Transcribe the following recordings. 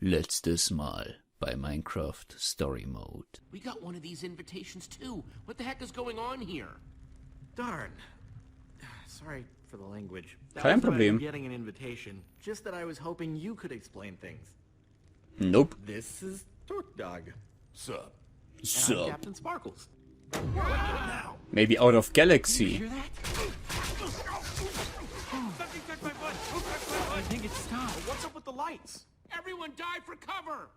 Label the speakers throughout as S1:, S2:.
S1: Letztes Mal bei Minecraft Story Mode.
S2: We got one of these invitations too. What the heck is going on here?
S3: Darn. Sorry for the language.
S1: Kein Problem.
S3: Getting an invitation. Just that I was hoping you could explain things.
S1: Nope.
S3: This is Torque Dog.
S2: Sup?
S3: And I'm Captain Sparkles.
S2: Now.
S1: Maybe out of Galaxy.
S3: Hear that? I think it's time. What's up with the lights?
S2: Everyone dive for cover!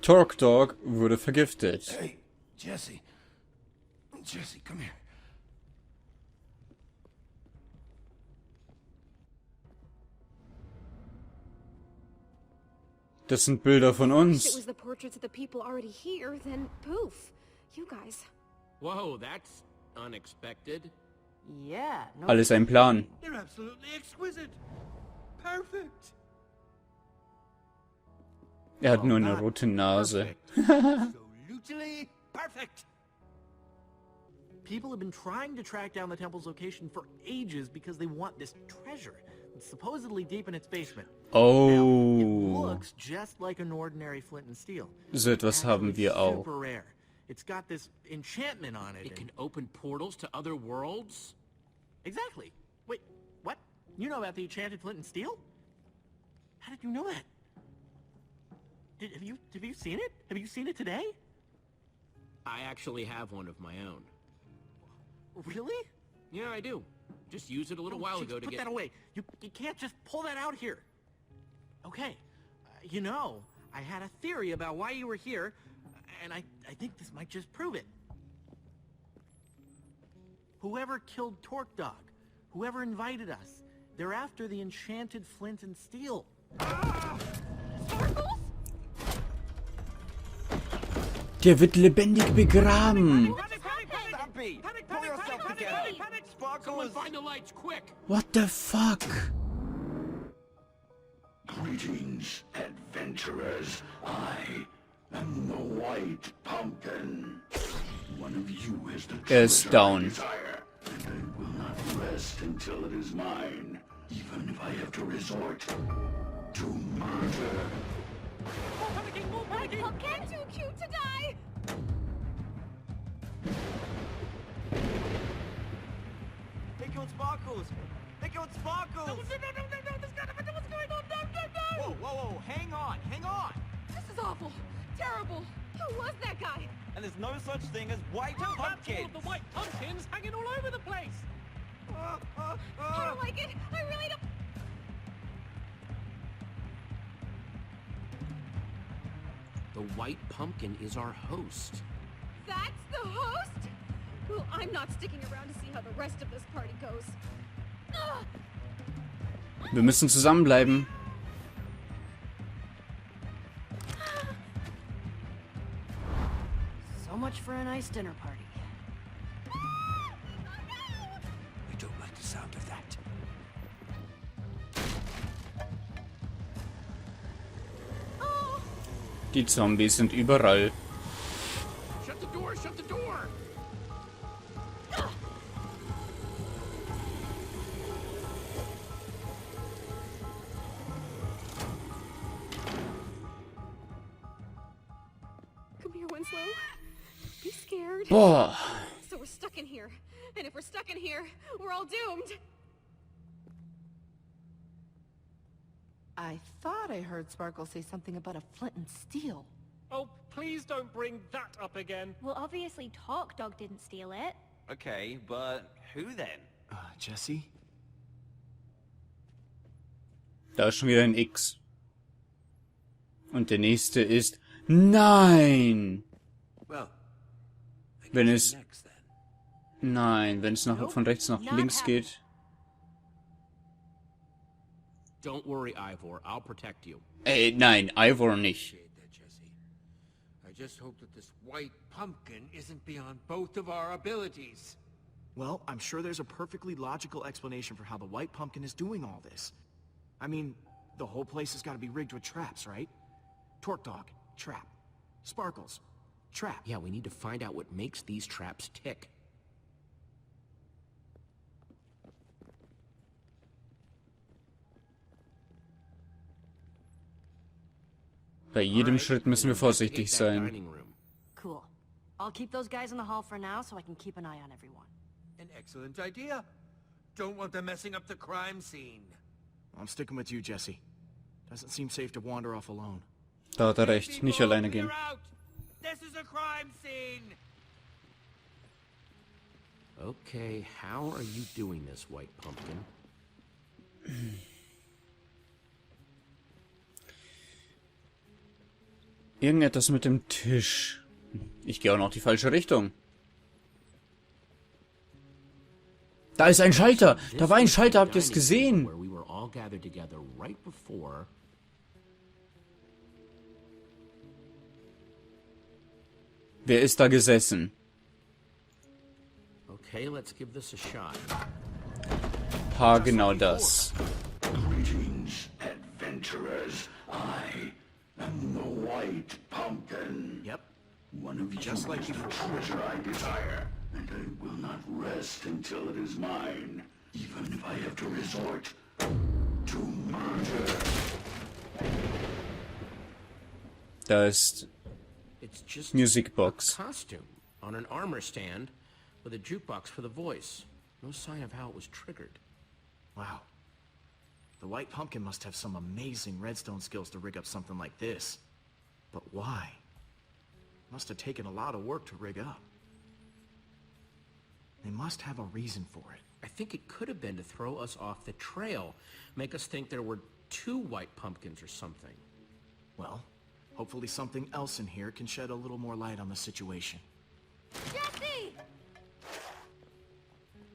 S1: Torque Dog wurde vergiftet.
S2: Hey, Jesse. Jesse, come here.
S1: Das sind Bilder von
S4: If it
S1: uns.
S4: was the portraits of the people already here, then poof. You guys.
S2: Whoa, that's unexpected.
S5: Yeah. No
S1: Alles ein Plan.
S2: They're absolutely exquisite. Perfect.
S1: Er hat nur eine rote Nase.
S2: Absolutely perfect.
S3: People have been trying to track down the temple's location for ages because they want this treasure. It's supposedly deep in its basement.
S1: Oh.
S3: Now, it looks just like an ordinary flint and steel.
S1: So etwas haben
S3: Actually,
S1: wir auch.
S3: super rare. It's got this enchantment on it.
S2: It can open portals to other worlds?
S3: Exactly. Wait, what? You know about the enchanted flint and steel? How did you know that? Have you seen it? Have you seen it today?
S2: I actually have one of my own.
S3: Really?
S2: Yeah, I do. Just used it a little while ago to
S3: put
S2: get...
S3: that away. You can't just pull that out here. Okay. You know, I had a theory about why you were here, and I think this might just prove it. Whoever killed Torque Dog, whoever invited us, they're after the enchanted flint and steel.
S4: Sparkles?
S1: Der wird lebendig begraben.
S2: Someone find the lights, quick!
S1: What the fuck?
S6: Greetings, adventurers. I am the White Pumpkin. One of you has the
S1: Ist
S6: treasure I
S1: down.
S6: desire, and I will not rest until it is mine, even if I have to resort to murder.
S4: White pumpkin, too cute to die.
S3: They killed Sparkles! They killed Sparkles!
S4: No, this gotta be what's going on. No.
S3: Whoa, hang on!
S4: This is awful. Terrible. Who was that guy?
S3: And there's no such thing as White Pumpkin!
S2: The white pumpkins hanging all over the place!
S4: I don't like it. I really don't.
S2: The white pumpkin is our host.
S4: That's the host? Well, I'm not sticking around to see how the rest of this party goes. Ugh.
S1: Wir müssen zusammenbleiben.
S5: So much for a nice dinner party.
S2: I don't like the sound of that.
S1: Die Zombies sind überall.
S2: Shut the door, shut the door!
S4: Come here, Winslow. Be scared.
S1: Boah.
S4: So we're stuck in here. And if we're stuck in here, we're all doomed.
S5: I thought I heard Sparkle say something about a flint and steel.
S7: Oh, please don't bring that up again.
S8: Well, obviously Torque Dog didn't steal it.
S9: Okay, but who then?
S3: Jesse?
S1: Da ist schon wieder ein X. Und der nächste ist... Nein!
S2: Well,
S1: Wenn es...
S2: next then.
S1: Nein, wenn es nach, von rechts nach links geht.
S2: Don't worry, Ivor. I'll protect you.
S1: Ey, nein, Ivor nicht.
S10: That, Jesse. I just hope that this white pumpkin isn't beyond both of our abilities.
S3: Well, I'm sure there's a perfectly logical explanation for how the White Pumpkin is doing all this. I mean, the whole place has got to be rigged with traps, right? Torque Dog, trap. Sparkles, trap.
S2: Yeah, we need to find out what makes these traps tick.
S1: Bei jedem Schritt müssen wir vorsichtig
S2: Investigate that
S1: sein.
S2: dining room.
S11: Cool. I'll keep those guys in the hall for now so I can keep an eye on everyone.
S10: An excellent idea. Don't want them messing up the crime scene.
S3: I'm sticking with you, Jesse. Doesn't seem safe to wander off alone.
S1: Da hat er recht, nicht alleine gehen.
S10: Clear out. This is a crime scene.
S2: Okay, how are you doing this, White Pumpkin?
S1: Irgendetwas mit dem Tisch. Ich gehe auch noch die falsche Richtung. Da ist ein Schalter! Da war ein Schalter, habt ihr es gesehen?
S2: Where we were all gathered together right before.
S1: Wer ist da gesessen?
S2: Okay, let's give this a shot.
S1: Ha, genau das.
S6: Greetings, adventurers. I am the White Pumpkin.
S3: Yep.
S6: One of you
S3: Just like
S6: is the
S3: before.
S6: treasure I desire, and I will not rest until it is mine, even if I have to resort to murder.
S1: Da ist
S2: It's just
S1: Music
S2: a
S1: Box.
S2: costume on an armor stand with a jukebox for the voice. No sign of how it was triggered.
S3: Wow. The White Pumpkin must have some amazing redstone skills to rig up something like this. But why? Must have taken a lot of work to rig up. They must have a reason for it.
S2: I think it could have been to throw us off the trail, make us think there were two white pumpkins or something.
S3: Well, hopefully something else in here can shed a little more light on the situation.
S4: Jesse!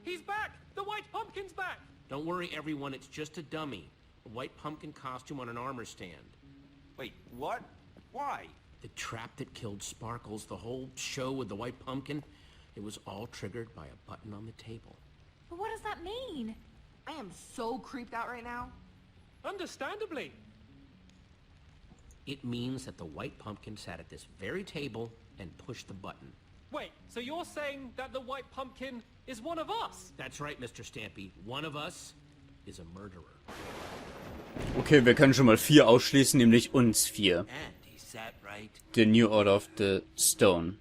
S7: He's back! The White Pumpkin's back!
S2: Don't worry, everyone, it's just a dummy. A white pumpkin costume on an armor stand.
S9: Wait, what? Why?
S2: The trap that killed Sparkles, the whole show with the white pumpkin, it was all triggered by a button on the table.
S8: But what does that mean?
S5: I am so creeped out right now.
S7: Understandably.
S2: It means that the white pumpkin sat at this very table and pushed the button.
S7: Wait, so you're saying that the White Pumpkin is one of us?
S2: That's right, Mr. Stampy. One of us is a murderer.
S1: Okay, wir können schon mal 4 ausschließen, nämlich uns 4.
S10: And he sat right.
S1: The New Order of the Stone.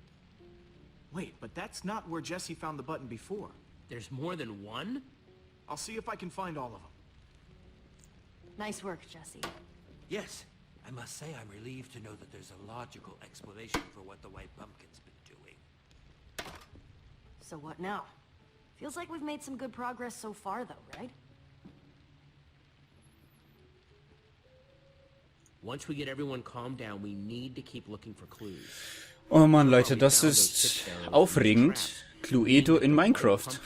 S3: Wait, but that's not where Jesse found the button before.
S2: There's more than one?
S3: I'll see if I can find all of them.
S11: Nice work, Jesse.
S10: Yes, I must say I'm relieved to know that there's a logical explanation for what the White Pumpkin's been doing.
S11: So what now? Feels like we've made some good progress so far, though, right?
S2: Once we get everyone calmed down, we need to keep looking for clues.
S1: Oh Mann, Leute, das ist aufregend. Cluedo in Minecraft.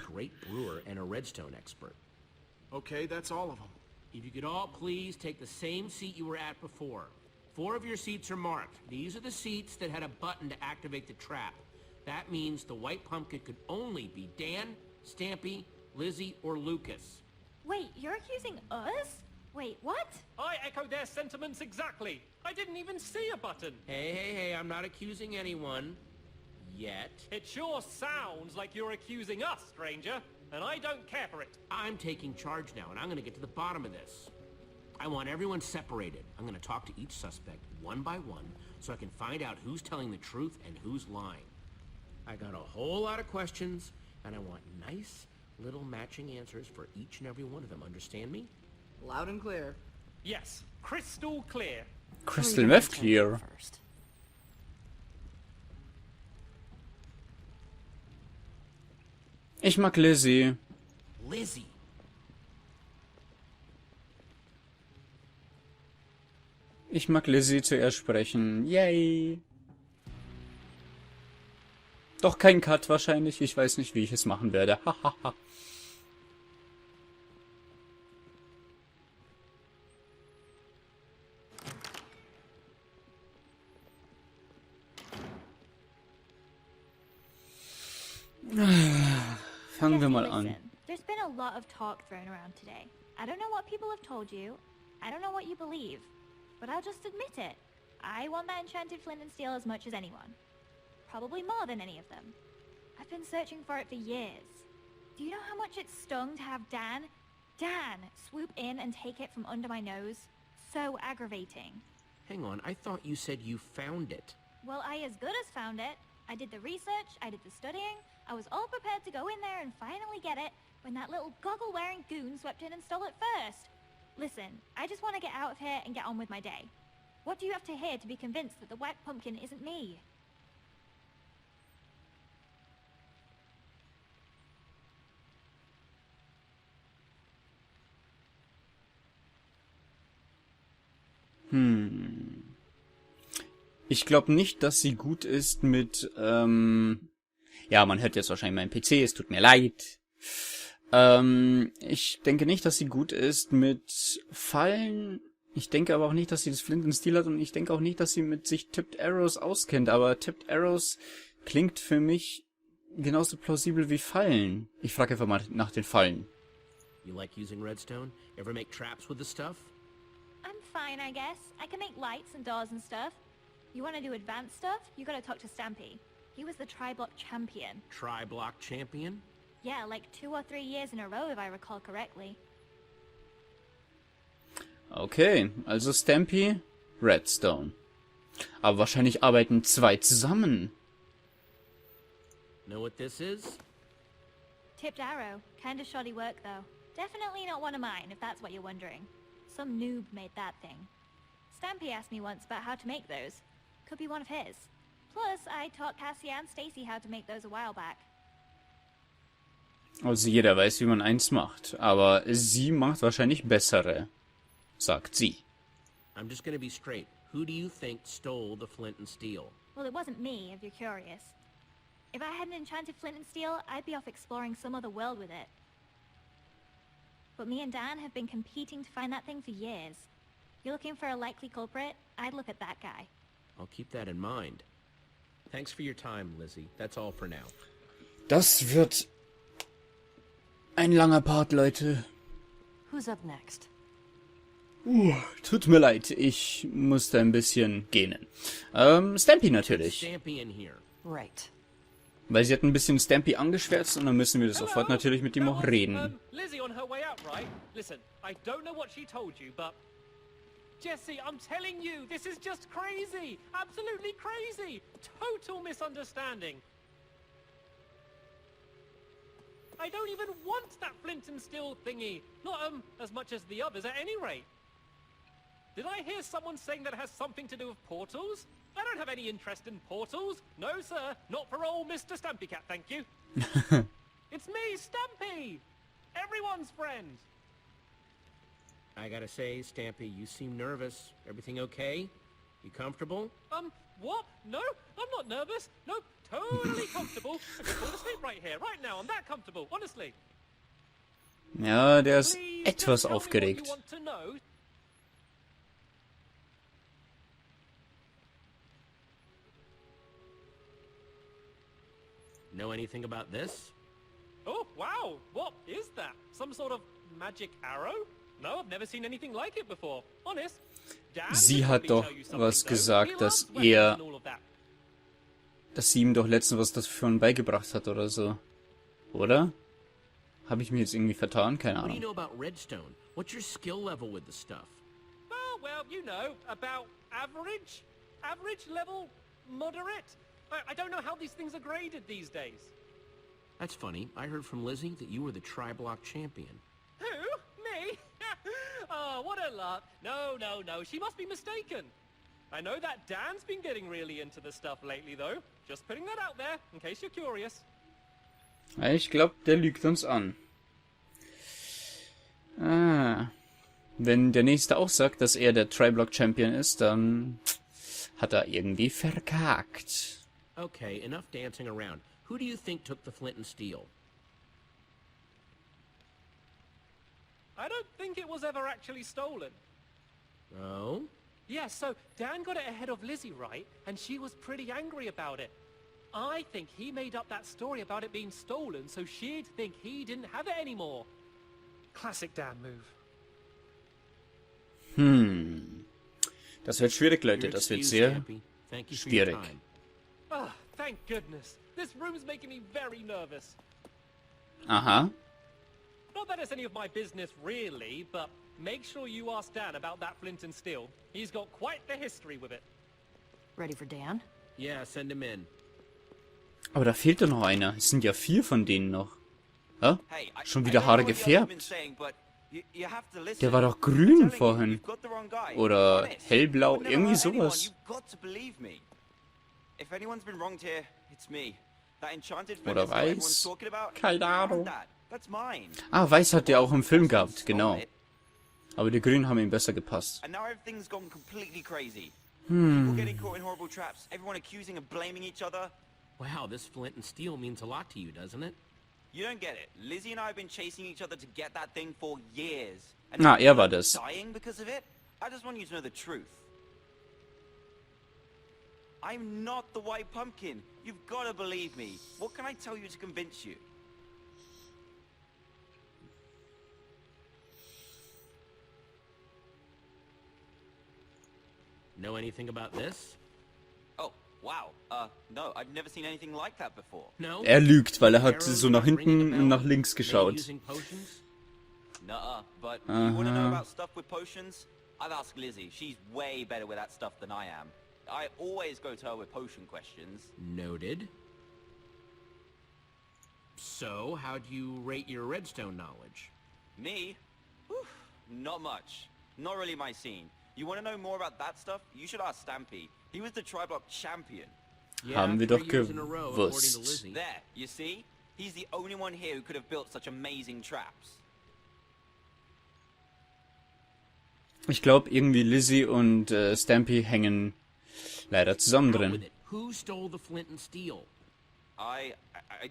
S2: Great brewer and a redstone expert.
S3: Okay, that's all of them.
S2: If you could all please take the same seat you were at before. 4 of your seats are marked. These are the seats that had a button to activate the trap. That means the white pumpkin could only be Dan, Stampy, Lizzie, or Lucas.
S8: Wait, you're accusing us? Wait, what?
S7: I echo their sentiments exactly. I didn't even see a button.
S2: Hey, I'm not accusing anyone. Yet.
S7: It sure sounds like you're accusing us, stranger, and I don't care for it.
S2: I'm taking charge now, and I'm gonna get to the bottom of this. I want everyone separated. I'm gonna talk to each suspect one by one, so I can find out who's telling the truth and who's lying. I got a whole lot of questions, and I want nice little matching answers for each and every one of them. Understand me?
S5: Loud and clear.
S7: Yes, crystal clear.
S1: Crystal Meth Clear.
S11: First.
S1: Ich mag Lizzie.
S2: Lizzie.
S1: Ich mag Lizzie zuerst sprechen. Yay. Doch kein Cut wahrscheinlich. Ich weiß nicht, wie ich es machen werde. Hahaha. Fangen wir mal an.
S8: Listen, there's been a lot of talk thrown around today. I don't know what people have told you. I don't know what you believe. But I'll just admit it. I want that enchanted flint and steel as much as anyone. Probably more than any of them. I've been searching for it for years. Do you know how much it stung to have Dan swoop in and take it from under my nose? So aggravating.
S2: Hang on, I thought you said you found it.
S8: Well, I as good as found it. I did the research, I did the studying, I was all prepared to go in there and finally get it when that little goggle-wearing goon swept in and stole it first. Listen, I just want to get out of here and get on with my day. What do you have to hear to be convinced that the white pumpkin isn't me?
S1: Ich glaube nicht, dass sie gut ist mit, ja, man hört jetzt wahrscheinlich meinen PC, es tut mir leid. Ich denke nicht, dass sie gut ist mit Fallen. Ich denke aber auch nicht, dass sie das Flint and Steel hat und ich denke auch nicht, dass sie mit sich Tipped Arrows auskennt, aber Tipped Arrows klingt für mich genauso plausibel wie Fallen. Ich frage einfach mal nach den Fallen.
S2: You like using redstone? Ever make traps with the stuff?
S8: I'm fine, I guess. I can make lights and doors and stuff. You want to do advanced stuff? You gotta talk to Stampy. He was the tri-block champion.
S2: Tri-block champion?
S8: Yeah, like 2 or 3 years in a row if I recall correctly.
S1: Okay, also Stampy, Redstone. Aber wahrscheinlich arbeiten zwei zusammen.
S2: Know what this is?
S8: Tipped arrow. Kinda shoddy work though. Definitely not one of mine, if that's what you're wondering. Some noob made that thing. Stampy asked me once about how to make those. Could be one of his. Plus, I taught Cassie and Stacy how to make those a while back.
S1: Also jeder weiß, wie man eins macht. Aber sie macht wahrscheinlich bessere, sagt sie.
S2: I'm just gonna be straight. Who do you think stole the flint and steel?
S8: Well, it wasn't me, if you're curious. If I had an enchanted flint and steel, I'd be off exploring some other world with it. But me and Dan have been competing to find that thing for years. You're looking for a likely culprit? I'd look at that guy.
S2: I'll keep that in mind. Thanks for your time, Lizzie. That's all for now.
S1: Das wird ein langer Part, Leute.
S11: Who's up next?
S1: Tut mir leid, ich musste ein bisschen gähnen. Stampy natürlich.
S2: Stampy in here.
S11: Right.
S1: Weil sie hat ein bisschen Stampy angeschwärzt und dann müssen wir sofort natürlich mit ihm auch reden.
S7: Lizzie on her way out, right? Listen, I don't know what she told you, but Jesse, I'm telling you, this is just crazy. Absolutely crazy. Total misunderstanding. I don't even want that flint and steel thingy. Not as much as the others at any rate. Did I hear someone saying that it has something to do with portals? I don't have any interest in portals. No, sir. Not for old Mr. Stampy Cat, thank you. It's me, Stampy! Everyone's friend.
S2: I gotta say, Stampy, you seem nervous. Everything okay? You comfortable?
S7: What? No, I'm not nervous. No, totally comfortable. I could fall asleep right here, right now. I'm that comfortable, honestly.
S1: Ja, der ist
S7: Please,
S1: etwas
S7: just tell me what
S1: aufgeregt.
S7: you want to know.
S2: Know anything about this?
S7: Oh, wow. What is that? Some sort of magic arrow? No, I've never seen anything like it before. Honest. Dan
S1: Sie
S7: could
S1: hat
S7: probably
S1: doch
S7: tell you something,
S1: was
S7: though.
S1: gesagt,
S7: He
S1: dass
S7: loves weapons
S1: er,
S7: and all of that.
S1: dass sie ihm doch letztens was davon beigebracht hat oder so. Oder? Habe ich mich jetzt irgendwie vertan? Keine
S2: What do you
S1: Ahnung.
S2: know about redstone? What's your skill level with the stuff?
S7: Oh, well, you know, about average? Average level? Moderate? I don't know how these things are graded these days.
S2: That's funny. I heard from Lizzie that you were the tri-block champion.
S7: Who? Me? Oh, what a lark. No, no, no. She must be mistaken. I know that Dan's been getting really into the stuff lately, though. Just putting that out there, in case you're curious.
S1: Ich glaube, der lügt uns an. Wenn der Nächste auch sagt, dass er der Tri-Block-Champion ist, dann hat er irgendwie verkackt.
S2: Okay, enough dancing around. Who do you think took the flint and steel?
S7: I don't think it was ever actually stolen.
S2: Oh?
S7: Yeah, so Dan got it ahead of Lizzie, right? And she was pretty angry about it. I think he made up that story about it being stolen so she'd think he didn't have it anymore. Classic Dan move.
S1: Das wird schwierig, Leute.
S2: You're
S1: Das wird
S2: excused,
S1: sehr
S2: Stampy. Thank you for your
S1: schwierig.
S2: time.
S7: Ah, thank goodness. This room's making me very nervous.
S1: Aha.
S7: Not that it's any of my business, really, but make sure you ask Dan about that flint and steel. He's got quite the history with it.
S11: Ready for Dan?
S2: Yeah, send him in.
S1: Aber da fehlt doch noch einer. Es sind ja 4 von denen noch. Hä? Schon wieder Haare gefärbt. Der war doch grün vorhin. Oder hellblau, irgendwie sowas. Oder weiß. Keine Ahnung. Ah, weiß hat der auch im Film gehabt, genau. Aber die Grünen haben ihm besser gepasst.
S2: Wow, this flint and steel means a lot to you, doesn't it?
S9: You don't get it. Lizzie and I have been chasing each other to get that thing for years.
S1: Na, er war das.
S9: Dying because of it? I just want you to know the truth. I'm not the white pumpkin. You've got to believe me. What can I tell you to convince you?
S2: Know anything about this?
S9: Oh, wow. No, I've never seen anything like that before.
S2: No?
S1: Er lügt, weil er hat so nach hinten und nach links geschaut.
S9: Nuh-uh, but you want to know about stuff with potions? I've asked Lizzie. She's way better with that stuff than I am. I always go to her with potion questions.
S2: Noted. So, how do you rate your redstone knowledge?
S9: Me? Whew, not much. Not really my scene. You want to know more about that stuff? You should ask Stampy. He was the Tri-Block champion.
S2: Yeah,
S1: Haben wir doch
S2: 3 years in a row, according to
S1: gewusst.
S2: Lizzie.
S9: There, you see? He's the only one here who could have built such amazing traps.
S1: Ich glaube, irgendwie Lizzie und Stampy hängen leider zusammen
S2: Out with
S1: drin.
S2: it. Who stole the flint and steel?
S9: I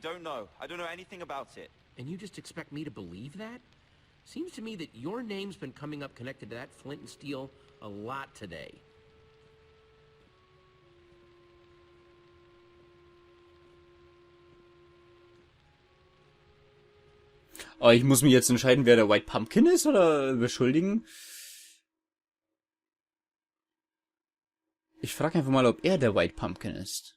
S9: don't know. I don't know anything about it.
S2: And you just expect me to believe that? Seems to me that your name's been coming up connected to that flint and steel a lot today.
S1: Oh, ich muss mich jetzt entscheiden, wer der White Pumpkin ist oder beschuldigen. Ich frage einfach mal, ob er der White Pumpkin ist.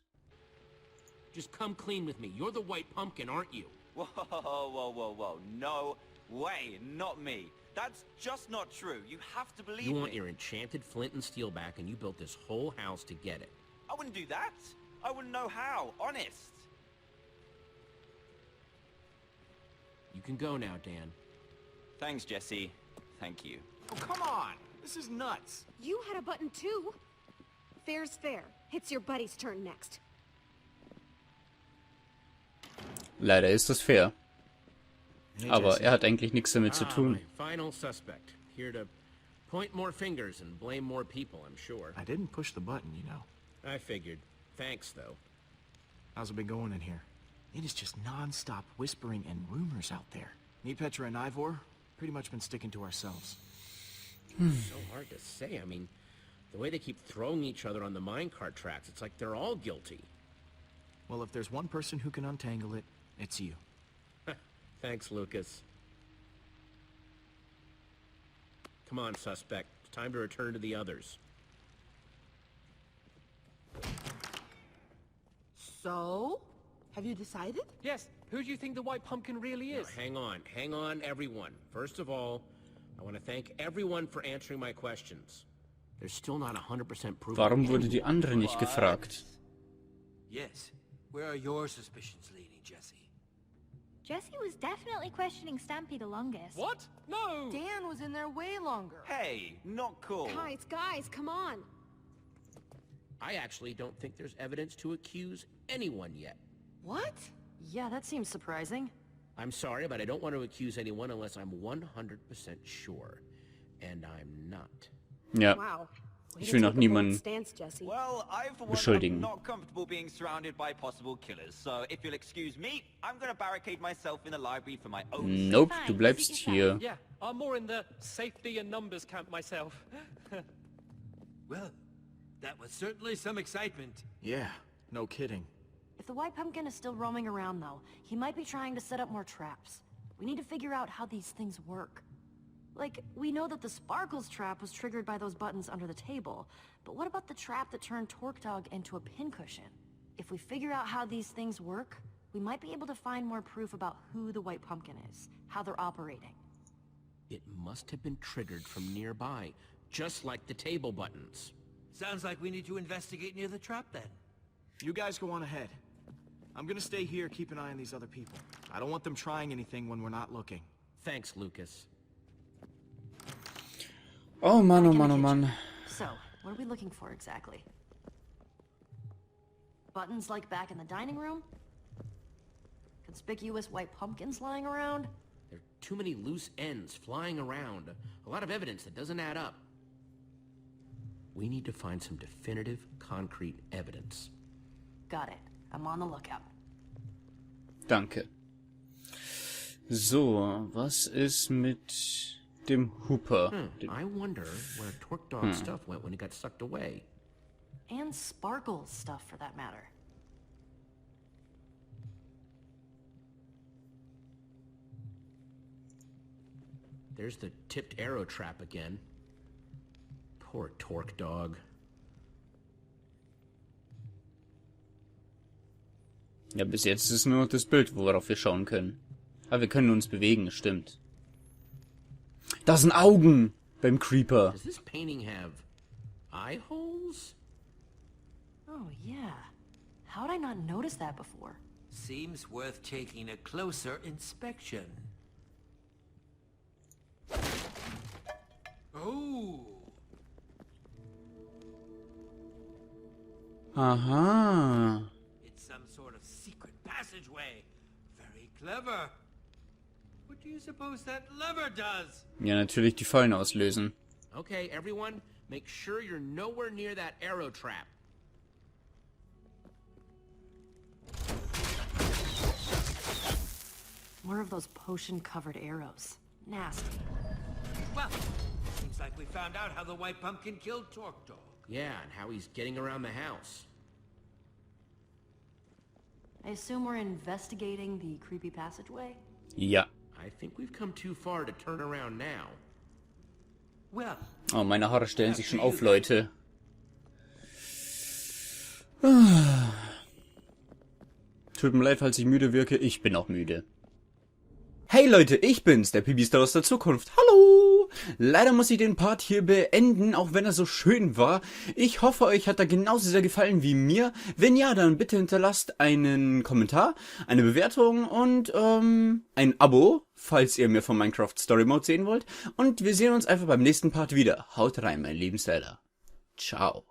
S2: Just come clean with me. You're the white pumpkin, aren't you?
S9: Whoa, whoa, whoa, whoa. No way, not me. That's just not true. You have to believe
S2: You want
S9: me.
S2: your enchanted flint and steel back, and you built this whole house to get it.
S9: I wouldn't do that. I wouldn't know how, honest.
S2: You can go now, Dan.
S9: Thanks, Jesse. Thank you.
S3: Oh, come on! This is nuts.
S4: You had a button too. Fair's fair. It's your buddy's turn next.
S1: Leider ist das fair.
S3: Hey,
S1: Aber
S3: Jesse.
S1: er hat eigentlich nichts damit zu tun.
S2: My final suspect. Here to point more fingers and blame more people, I'm sure.
S3: I didn't push the button, you know.
S2: I figured. Thanks, though.
S3: How's it been going in here? It is just non-stop whispering and rumors out there. Me, Petra, and Ivor, pretty much been sticking to ourselves.
S2: So hard to say. I mean, the way they keep throwing each other on the minecart tracks, it's like they're all guilty.
S3: Well, if there's one person who can untangle it, it's you.
S2: Thanks, Lucas. Come on, suspect. It's time to return to the others.
S5: So? Have you decided?
S7: Yes, who do you think the white pumpkin really
S2: Now,
S7: is?
S2: hang on, everyone. First of all, I want to thank everyone for answering my questions. There's still not 100% proof.
S1: Warum wurde die andere nicht gefragt?
S10: Yes. Where are your suspicions leading, Jesse?
S8: Jesse was definitely questioning Stampy the longest.
S7: What? No!
S5: Dan was in there way longer.
S9: Hey, not cool.
S4: Guys, come on.
S2: I actually don't think there's evidence to accuse anyone yet.
S11: What? Yeah, that seems surprising.
S2: I'm sorry, but I don't want to accuse anyone unless I'm 100% sure. And I'm not.
S1: Ja,
S4: Wow. Way
S1: ich
S4: to
S1: will
S4: take
S1: noch
S4: a bold
S1: niemanden
S4: stance, Jesse.
S9: Well, I for one
S1: beschuldigen.
S9: am not comfortable being surrounded by possible killers. So if you'll excuse me, I'm gonna barricade myself in the library for my own
S1: Nope,
S8: Fine,
S1: du bleibst
S8: suit
S1: hier.
S8: yourself.
S7: Yeah, I'm more in the safety and numbers camp myself.
S10: Well, that was certainly some excitement.
S3: Yeah, no kidding.
S11: If the white pumpkin is still roaming around, though, he might be trying to set up more traps. We need to figure out how these things work. Like, we know that the Sparkles trap was triggered by those buttons under the table, but what about the trap that turned Torque Dog into a pincushion? If we figure out how these things work, we might be able to find more proof about who the White Pumpkin is, how they're operating.
S2: It must have been triggered from nearby, just like the table buttons.
S10: Sounds like we need to investigate near the trap then.
S3: You guys go on ahead. I'm gonna stay here, keep an eye on these other people. I don't want them trying anything when we're not looking.
S2: Thanks, Lucas.
S1: Oh Mann, oh Mann, oh Mann.
S11: So, what are we looking for exactly? Buttons like back in the dining room? Conspicuous white pumpkins lying around?
S2: There are too many loose ends flying around. A lot of evidence that doesn't add up. We need to find some definitive, concrete evidence.
S11: Got it. I'm on the lookout.
S1: Danke. So, was ist mit dem Hooper?
S2: I wonder where Torque Dog's stuff went when he got sucked away.
S11: And Sparkle's stuff, for that matter.
S2: There's the tipped arrow trap again. Poor Torque Dog.
S1: Ja, bis jetzt ist nur noch das Bild, worauf wir schauen können. Aber wir können uns bewegen, stimmt. Da sind Augen beim Creeper.
S2: Does this painting have eye holes?
S11: Oh, yeah. How'd I not notice that before?
S10: Seems worth taking a closer inspection. Oh.
S1: Aha.
S10: It's some sort of secret passageway. Very clever. What do you suppose that lever does?
S1: Ja, natürlich die Fallen auslösen.
S2: Okay, everyone, make sure you're nowhere near that arrow trap.
S11: More of those potion-covered arrows. Nasty.
S10: Well, seems like we found out how the White Pumpkin killed Torque Dog.
S2: Yeah, and how he's getting around the house.
S11: I assume we're investigating the creepy passageway?
S1: Ja.
S2: I think we've come too far to turn around now.
S10: Well,
S1: Oh, meine Haare stellen sich schon auf, Leute. Tut mir leid, falls ich müde wirke. Ich bin auch müde. Hey Leute, ich bin's, der Pibistar aus der Zukunft. Hallo! Leider muss ich den Part hier beenden, auch wenn er so schön war. Ich hoffe, euch hat er genauso sehr gefallen wie mir. Wenn ja, dann bitte hinterlasst einen Kommentar, eine Bewertung und ein Abo, falls ihr mehr von Minecraft Story Mode sehen wollt. Und wir sehen uns einfach beim nächsten Part wieder. Haut rein, mein lieben Leider. Ciao.